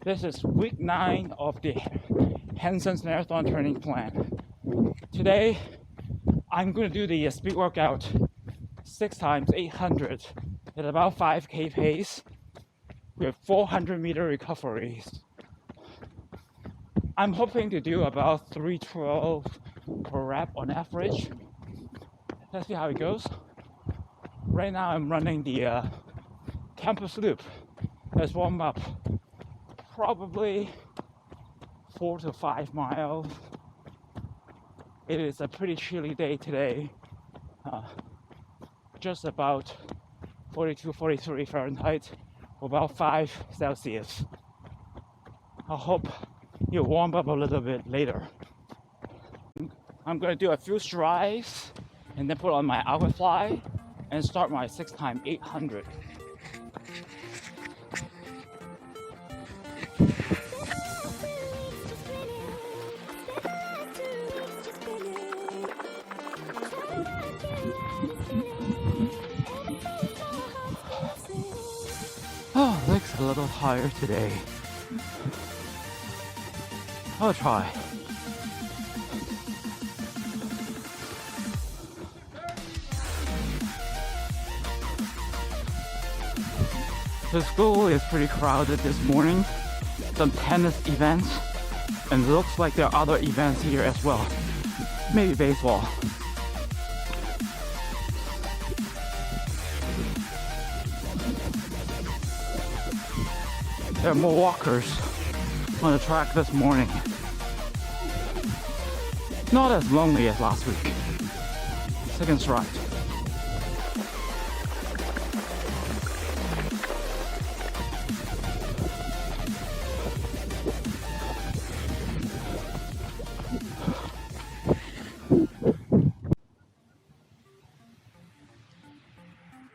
This is week 9 of the Hansons Marathon Training Plan. Today, I'm going to do the speed workout 6 times 800 at about 5K pace with 400-meter recoveries. I'm hoping to do about 312 per rep on average. Let's see how it goes. Right now, I'm running the campus loop. Let's warm up. Probably 4 to 5 miles. It is a pretty chilly day today. Just about 42, 43 Fahrenheit, about 5 Celsius. I hope you'll warm up a little bit later. I'm gonna do a few strides and then put on my Alpha Fly and start my 6 times 800. Oh, legs a little tired today. I'll try. The school is pretty crowded this morning. Some tennis events, and it looks like there are other events here as well. Maybe baseball. There are more walkers on the track this morning. Not as lonely as last week. Second stride.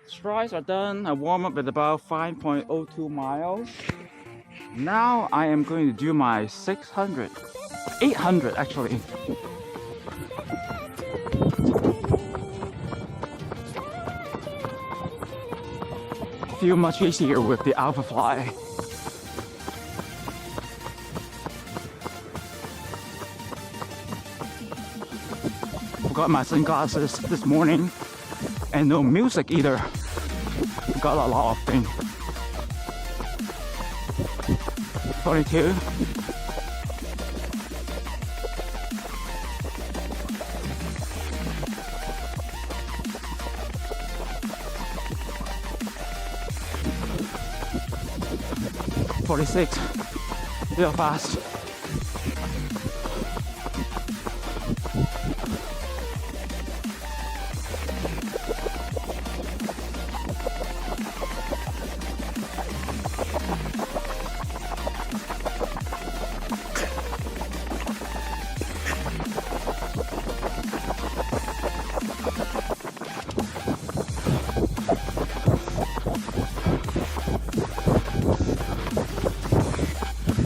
Strides are done. I warm up at about 5.02 miles. Now I am going to do my 800 actually. Feel much easier with the Alpha Fly. Forgot my sunglasses this morning and no music either. Got a lot of things. 42. Real fast.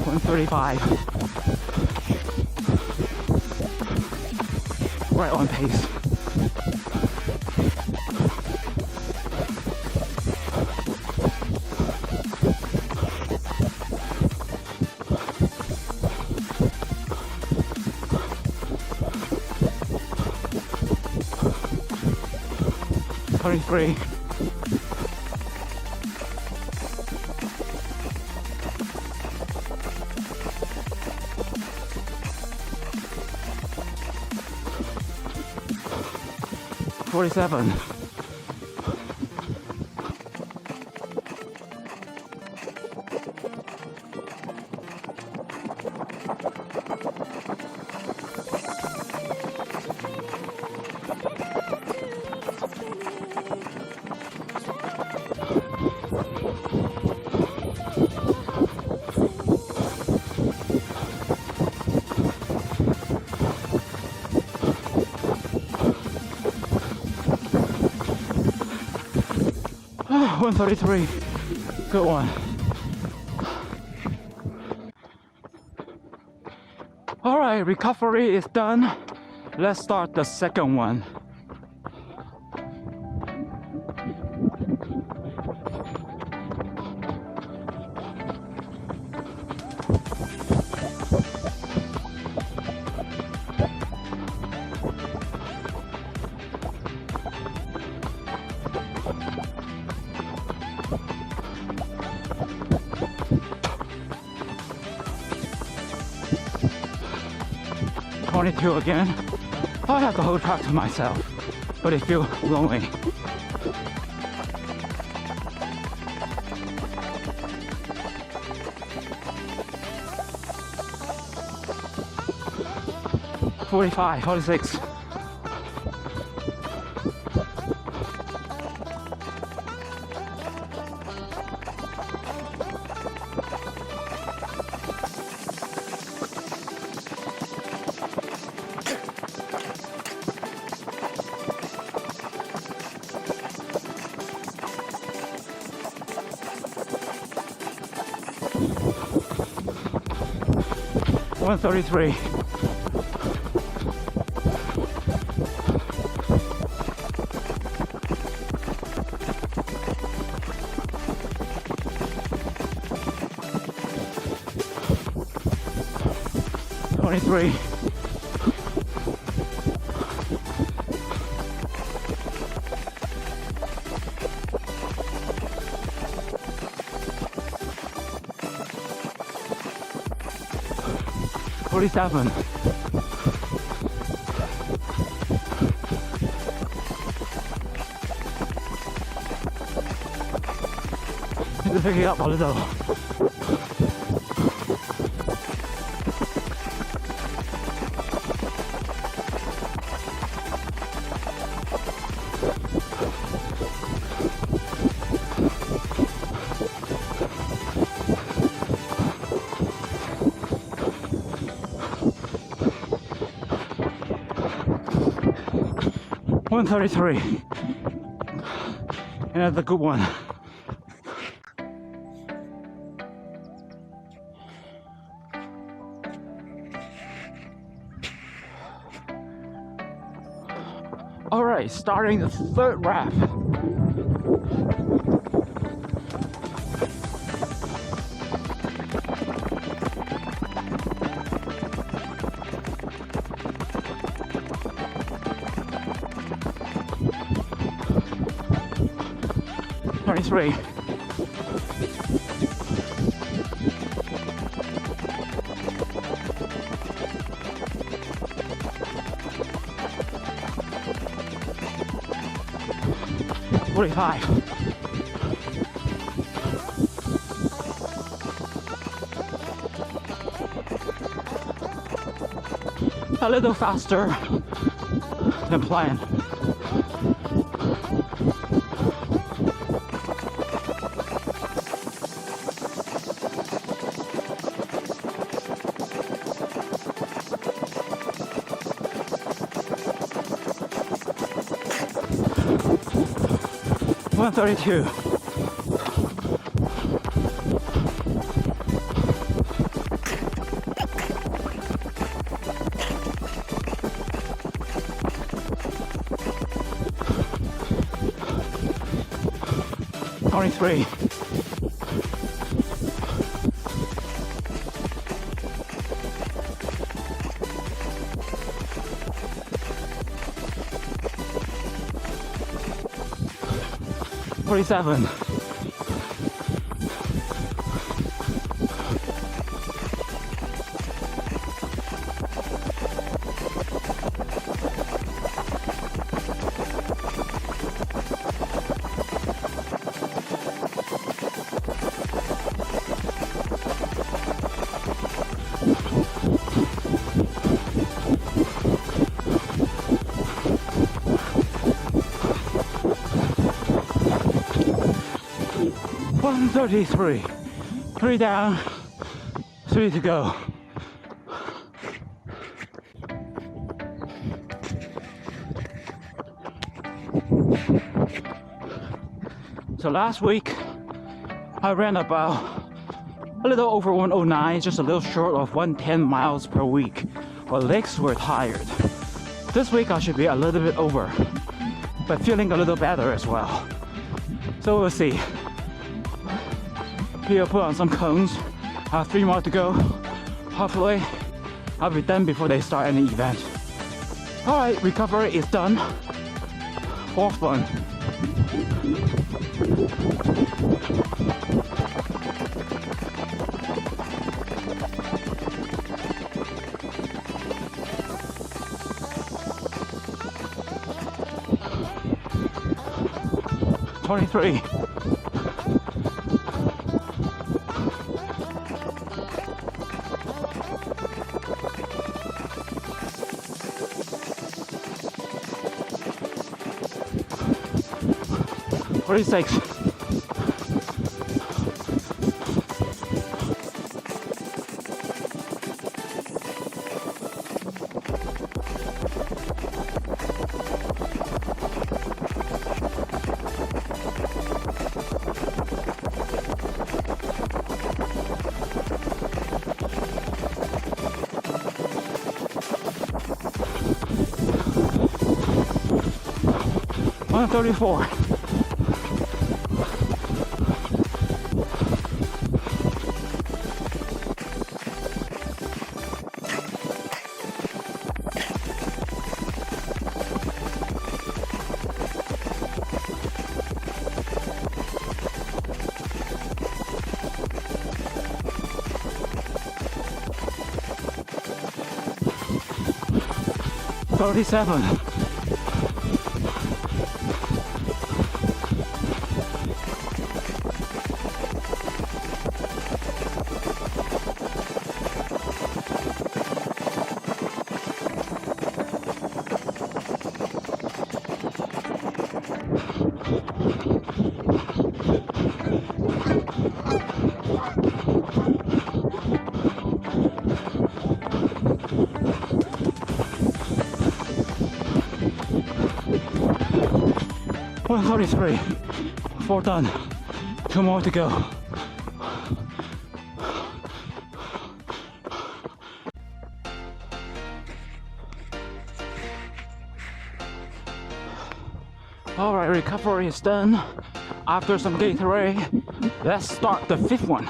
135. Right on pace. Three. 47. Oh, 133. Good one. All right, recovery is done. Let's start the second one. 22 again. I have the whole track to myself, but it feels lonely. $45, $46. $133. $23. $47. Need to pick it up a little. $133. And that's a good one. All right, starting the third wrap. $23. $45. A little faster than planned. $132. $23. $47. $133. 3 down, 3 to go. So last week I ran about a little over 109, just a little short of 110 miles per week. My legs were tired. This week I should be a little bit over, but feeling a little better as well. So we'll see. Here, put on some cones. I have 3 more to go. Hopefully, I'll be done before they start any event. Alright, recovery is done. 4th one. 23. Forty-six. 134. 37. 133. 4 done. 2 more to go. Alright, recovery is done. After some Gatorade, let's start the 5th one.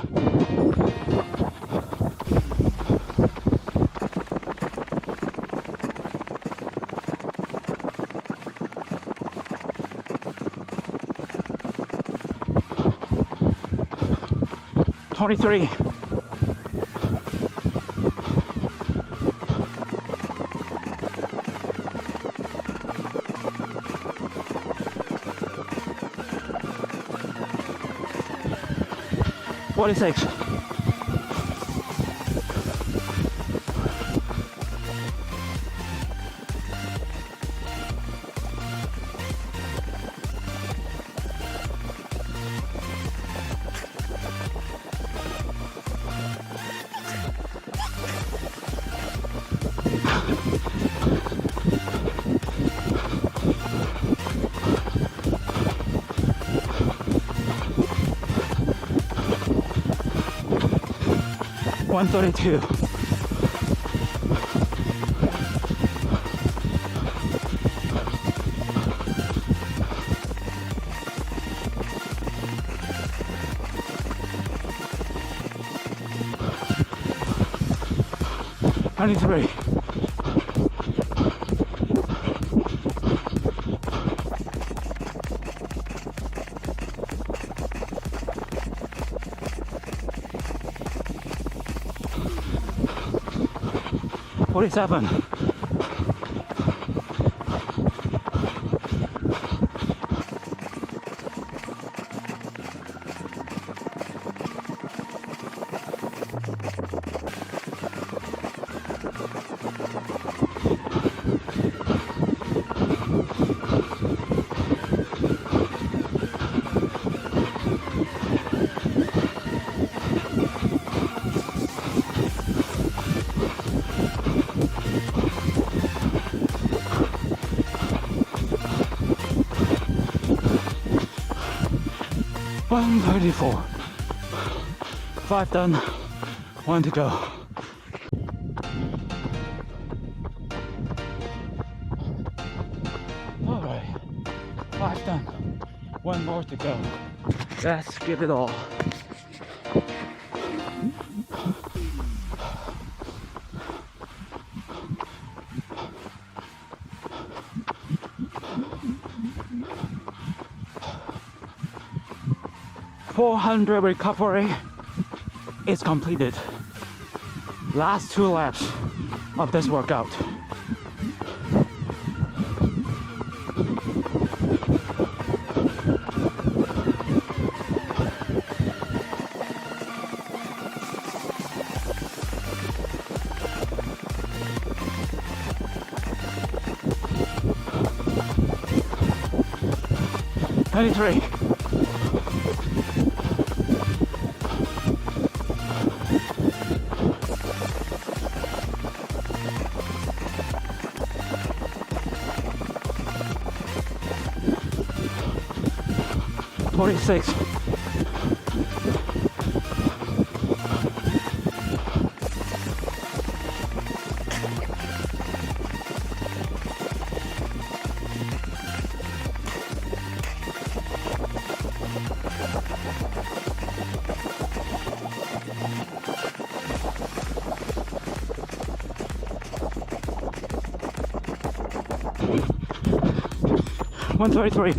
'23. 46. 132. 23. 47. 134. 5 done. 1 to go. Alright. 5 done. 1 more to go. Let's give it all. .400 recovery is completed. Last 2 laps of this workout. 23. 46. 133.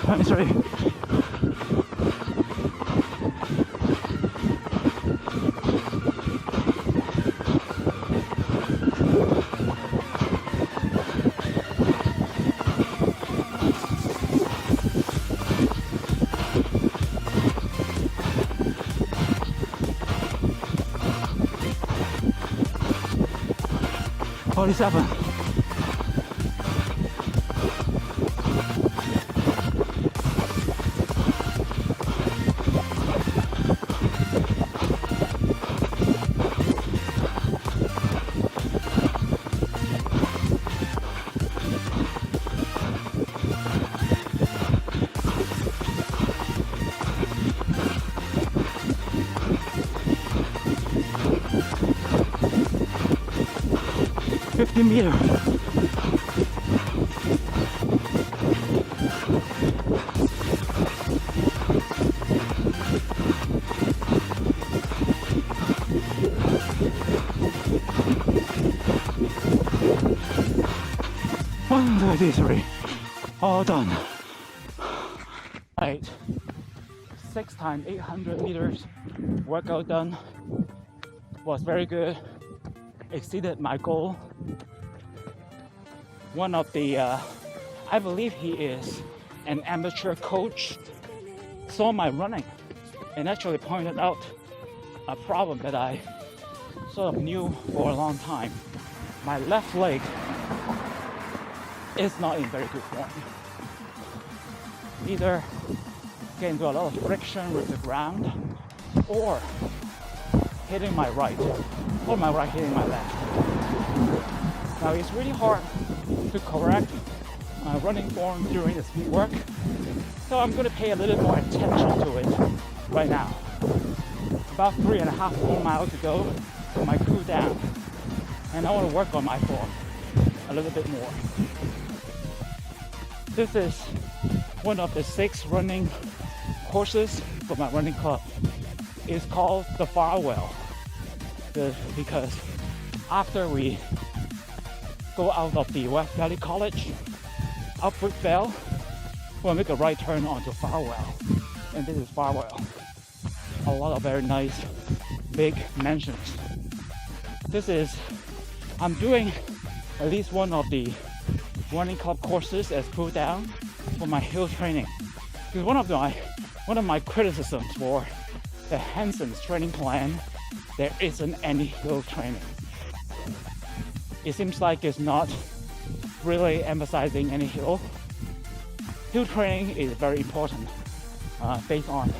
23. 47. 50 meters. 133. All done. Right. 6 times 800 meters workout done. Was very good. Exceeded my goal. One of the, I believe he is an amateur coach, saw my running and actually pointed out a problem that I sort of knew for a long time. My left leg is not in very good form. Either getting into a lot of friction with the ground or hitting my right, or my right hitting my left. Now it's really hard to correct my running form during the speed work, so I'm going to pay a little more attention to it right now. About 3.5 miles to go for my cool down, and I want to work on my form a little bit more. This is one of the 6 running courses for my running club. It's called the Farwell, because after we go out of the West Valley College, up Brookvale, we'll make a right turn onto Farwell, and this is Farwell. A lot of very nice big mansions. I'm doing at least one of the running club courses as Cooldown for my hill training. Because one of my criticisms for the Hansons Training Plan, there isn't any hill training. It seems like it's not really emphasizing any hill. Hill training is very important based on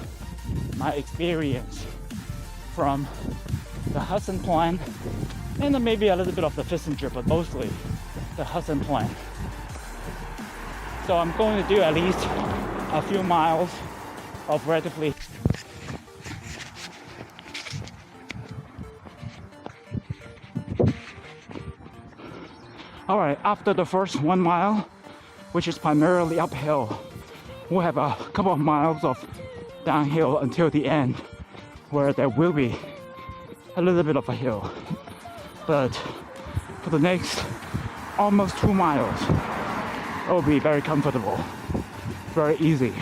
my experience from the Hansons Plan and then maybe a little bit of the Kissinger, but mostly the Hansons Plan. So I'm going to do at least a few miles of relatively Alright, after the first 1 mile, which is primarily uphill, we'll have a couple of miles of downhill until the end, where there will be a little bit of a hill. But for the next almost 2 miles, it will be very comfortable, very easy.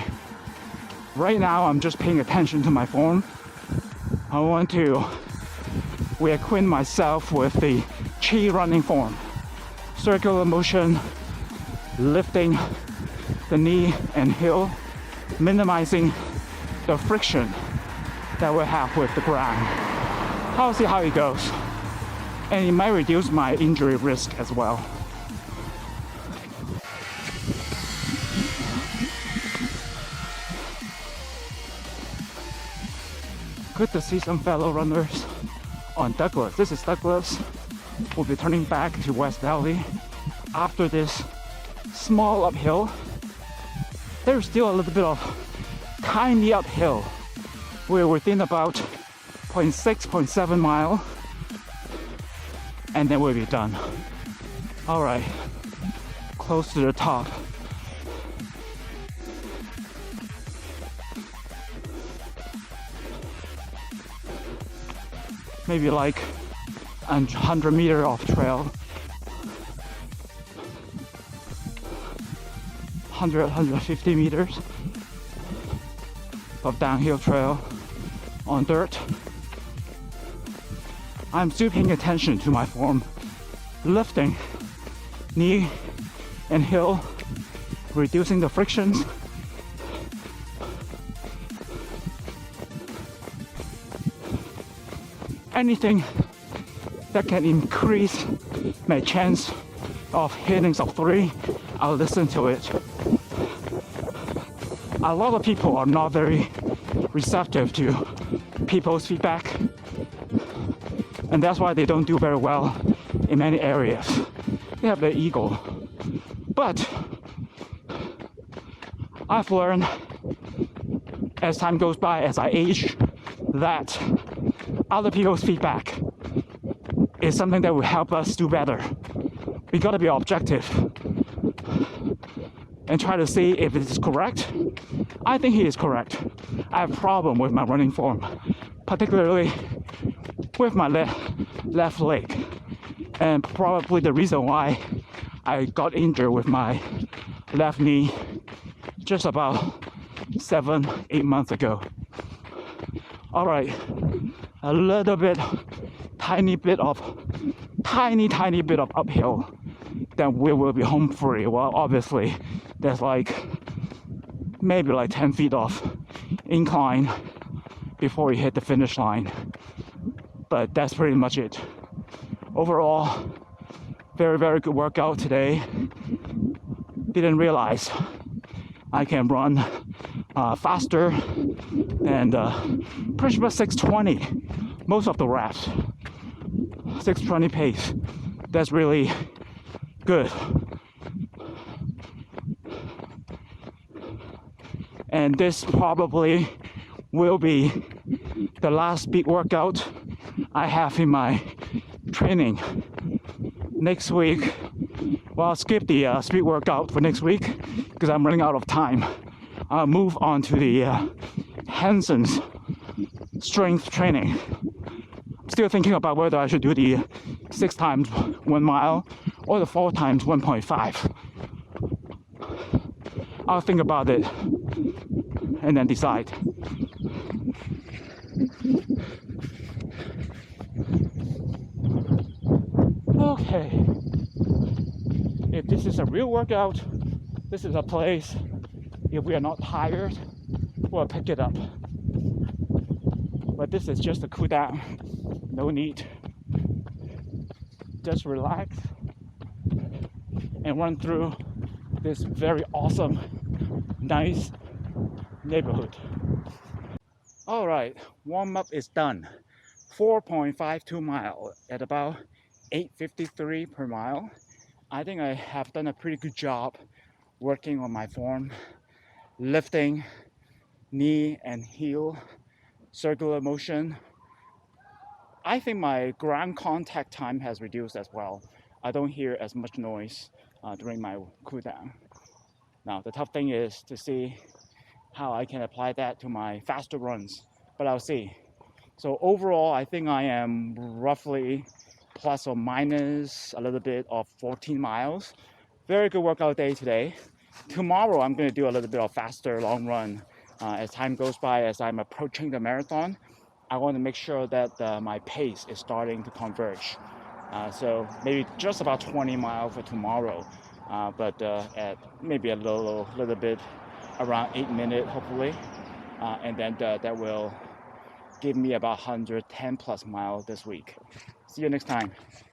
Right now, I'm just paying attention to my form. I want to reacquaint myself with the chi running form. Circular motion, lifting the knee and heel, minimizing the friction that we have with the ground. I'll see how it goes. And it might reduce my injury risk as well. Good to see some fellow runners on Douglas. This is Douglas. We'll be turning back to West Valley after this small uphill. There's still a little bit of tiny uphill. We're within about 0.6, 0.7 mile, and then we'll be done. All right, close to the top. Maybe like 100 meters off trail, 150 meters of downhill trail on dirt. I'm still paying attention to my form, lifting knee and heel, reducing the frictions. Anything that can increase my chance of hitting sub 3, I'll listen to it. A lot of people are not very receptive to people's feedback, and that's why they don't do very well in many areas. They have their ego. But I've learned as time goes by, as I age, that other people's feedback is something that will help us do better. We gotta be objective and try to see if it is correct. I think he is correct. I have a problem with my running form, particularly with my left leg, and probably the reason why I got injured with my left knee just about 7-8 months ago. All right, a little bit, tiny bit of uphill, then we will be home free. Well, obviously, there's maybe 10 feet of incline before we hit the finish line. But that's pretty much it. Overall, very, very good workout today. Didn't realize I can run faster and pretty much 6:20 most of the reps. 6:20 pace. That's really good. And this probably will be the last big workout I have in my training. Next week, well, I'll skip the speed workout for next week because I'm running out of time. I'll move on to the Hansons strength training. I'm still thinking about whether I should do the 6 times 1 mile or the 4 times 1.5. I'll think about it and then decide. Okay, if this is a real workout, this is a place, if we are not tired, we'll pick it up. But this is just a cool down, no need. Just relax and run through this very awesome, nice neighborhood. All right, warm up is done. 4.52 mile at about 8:53 per mile. I think I have done a pretty good job working on my form, lifting knee and heel, circular motion. I think my ground contact time has reduced as well. I don't hear as much noise during my cool down. Now the tough thing is to see how I can apply that to my faster runs, but I'll see. So overall, I think I am roughly plus or minus a little bit of 14 miles. Very good workout day today. Tomorrow, I'm going to do a little bit of faster long run. As time goes by, as I'm approaching the marathon, I want to make sure that my pace is starting to converge. So maybe just about 20 miles for tomorrow, but at maybe a little bit around 8 minutes hopefully, and then that will give me about 110 plus miles this week. See you next time.